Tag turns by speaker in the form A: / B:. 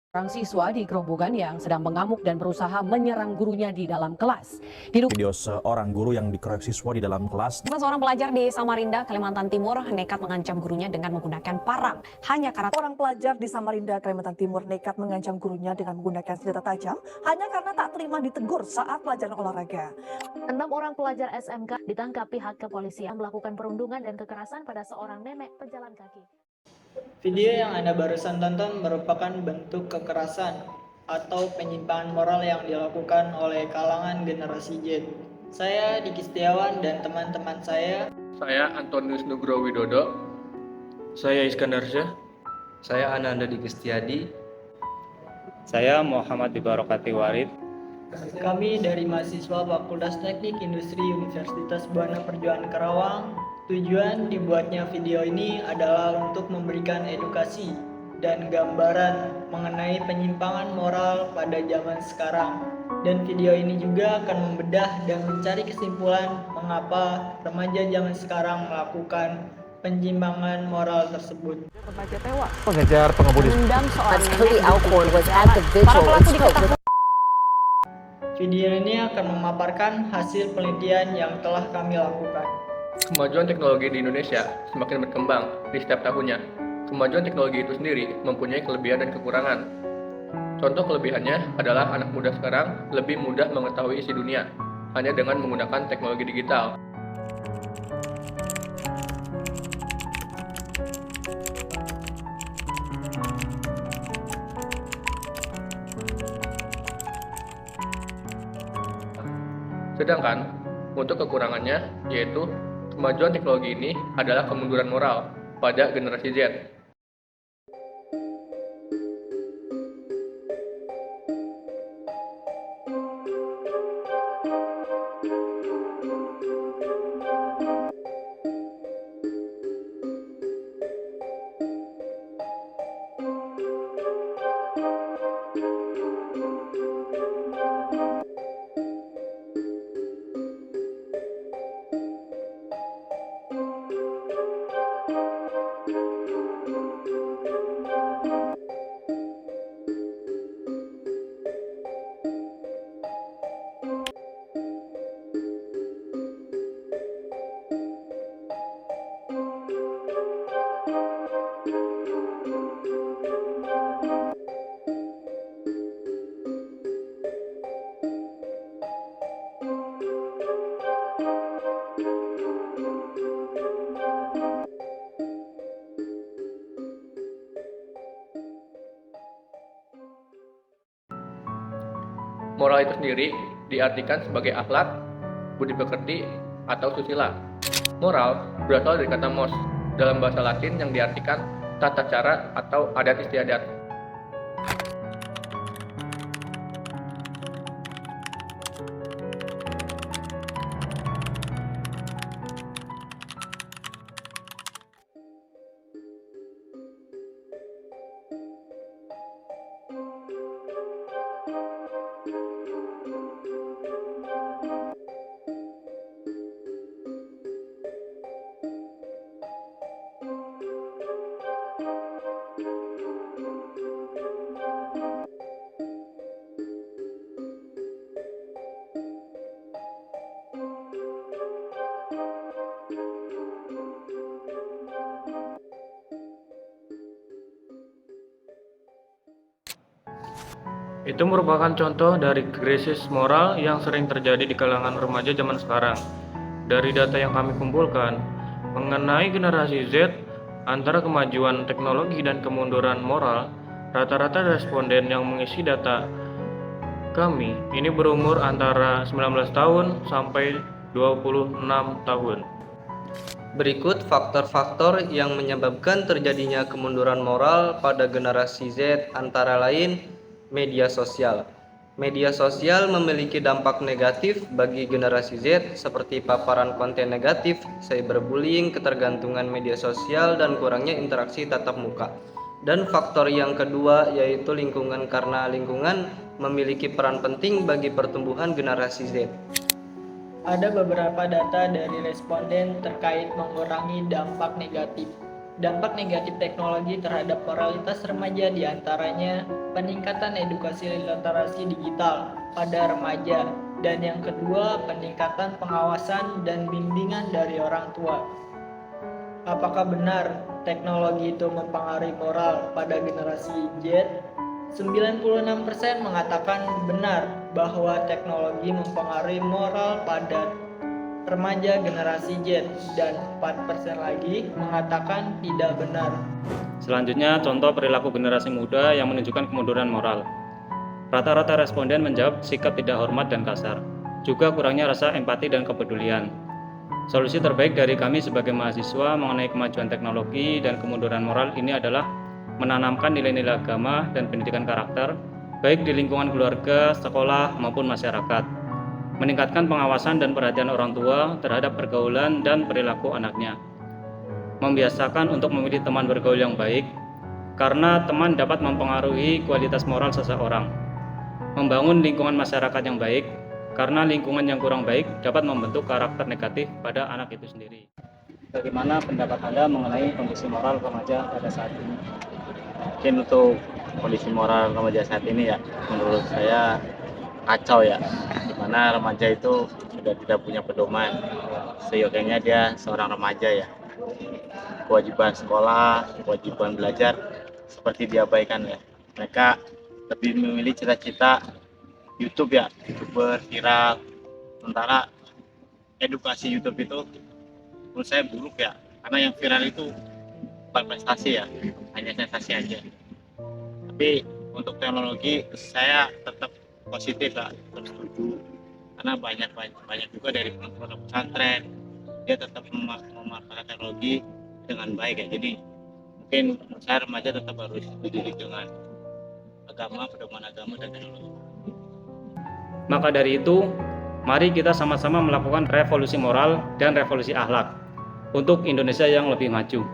A: Seorang siswa di Grobogan yang sedang mengamuk dan berusaha menyerang gurunya di dalam kelas.
B: Video seorang guru yang dikeroyok siswa di dalam kelas.
C: Seorang pelajar di Samarinda, Kalimantan Timur, nekat mengancam gurunya dengan menggunakan parang. Hanya karena
D: Seorang pelajar di Samarinda, Kalimantan Timur nekat mengancam gurunya dengan menggunakan senjata tajam hanya karena tak terima ditegur saat pelajaran olahraga.
E: 6 orang pelajar SMK ditangkap pihak kepolisian melakukan perundungan dan kekerasan pada seorang nenek pejalan kaki.
F: Video yang Anda barusan tonton merupakan bentuk kekerasan atau penyimpangan moral yang dilakukan oleh kalangan generasi Z. Saya Diki Setiawan dan teman-teman saya
G: Antonius Nugroho Widodo. Saya Iskandar Syah.
H: Saya Ananda Diki Setiadi.
I: Saya Muhammad Ibarokati Warid.
F: Kami dari mahasiswa Fakultas Teknik Industri Universitas Buana Perjuangan Karawang. Tujuan dibuatnya video ini adalah untuk memberikan edukasi dan gambaran mengenai penyimpangan moral pada zaman sekarang. Dan video ini juga akan membedah dan mencari kesimpulan mengapa remaja zaman sekarang melakukan penyimpangan moral tersebut.
C: remaja tewas.
B: Pengejar pengemudi.
C: Menendang seorang
J: Cody
C: nenek
J: Alcorn
C: di
J: was
C: jalan.
J: at the
C: Para
J: vigil
C: pelaku
J: and spoke
C: diketahui
J: with
F: Video ini akan memaparkan hasil penelitian yang telah kami lakukan.
G: Kemajuan teknologi di Indonesia semakin berkembang di setiap tahunnya. Kemajuan teknologi itu sendiri mempunyai kelebihan dan kekurangan. Contoh kelebihannya adalah anak muda sekarang lebih mudah mengetahui isi dunia hanya dengan menggunakan teknologi digital. Sedangkan untuk kekurangannya yaitu kemajuan teknologi ini adalah kemunduran moral pada generasi Z. Moral itu sendiri diartikan sebagai akhlak, budi pekerti, atau susila. Moral berasal dari kata mos dalam bahasa Latin yang diartikan tata cara atau adat istiadat. Itu merupakan contoh dari krisis moral yang sering terjadi di kalangan remaja zaman sekarang. Dari data yang kami kumpulkan, mengenai generasi Z, antara kemajuan teknologi dan kemunduran moral, rata-rata responden yang mengisi data kami ini berumur antara 19 tahun sampai 26 tahun.
H: Berikut faktor-faktor yang menyebabkan terjadinya kemunduran moral pada generasi Z antara lain media sosial. Media sosial memiliki dampak negatif bagi generasi Z seperti paparan konten negatif, cyberbullying, ketergantungan media sosial, dan kurangnya interaksi tatap muka. Dan faktor yang kedua yaitu lingkungan, karena lingkungan memiliki peran penting bagi pertumbuhan generasi Z.
F: Ada beberapa data dari responden terkait mengurangi dampak negatif. Dampak negatif teknologi terhadap moralitas remaja diantaranya peningkatan edukasi literasi digital pada remaja, dan yang kedua peningkatan pengawasan dan bimbingan dari orang tua. Apakah benar teknologi itu mempengaruhi moral pada generasi Z? 96% mengatakan benar bahwa teknologi mempengaruhi moral pada remaja generasi Z, dan 4% lagi mengatakan tidak benar.
I: Selanjutnya, contoh perilaku generasi muda yang menunjukkan kemunduran moral. Rata-rata responden menjawab sikap tidak hormat dan kasar, juga kurangnya rasa empati dan kepedulian. Solusi terbaik dari kami sebagai mahasiswa mengenai kemajuan teknologi dan kemunduran moral ini adalah menanamkan nilai-nilai agama dan pendidikan karakter, baik di lingkungan keluarga, sekolah, maupun masyarakat. Meningkatkan pengawasan dan perhatian orang tua terhadap pergaulan dan perilaku anaknya. Membiasakan untuk memilih teman bergaul yang baik, karena teman dapat mempengaruhi kualitas moral seseorang. Membangun lingkungan masyarakat yang baik, karena lingkungan yang kurang baik dapat membentuk karakter negatif pada anak itu sendiri. Bagaimana pendapat Anda mengenai kondisi moral remaja pada saat ini? Mungkin untuk kondisi moral remaja saat ini ya, menurut saya kacau ya, dimana remaja itu sudah tidak punya pedoman. Seyogyanya dia seorang remaja ya, kewajiban sekolah, kewajiban belajar seperti diabaikan ya. Mereka lebih memilih cita-cita YouTube ya, YouTuber viral, sementara edukasi YouTube itu menurut saya buruk ya, karena yang viral itu bukan prestasi ya, hanya sensasi aja. Tapi untuk teknologi saya tetap positif lah, tetap setuju, karena banyak juga dari pondok pesantren dia tetap memanfaatkan teknologi dengan baik ya. Jadi mungkin saya remaja tetap harus dididik dengan agama, pedoman agama dan teknologi. Maka dari itu, mari kita sama-sama melakukan revolusi moral dan revolusi akhlak untuk Indonesia yang lebih maju.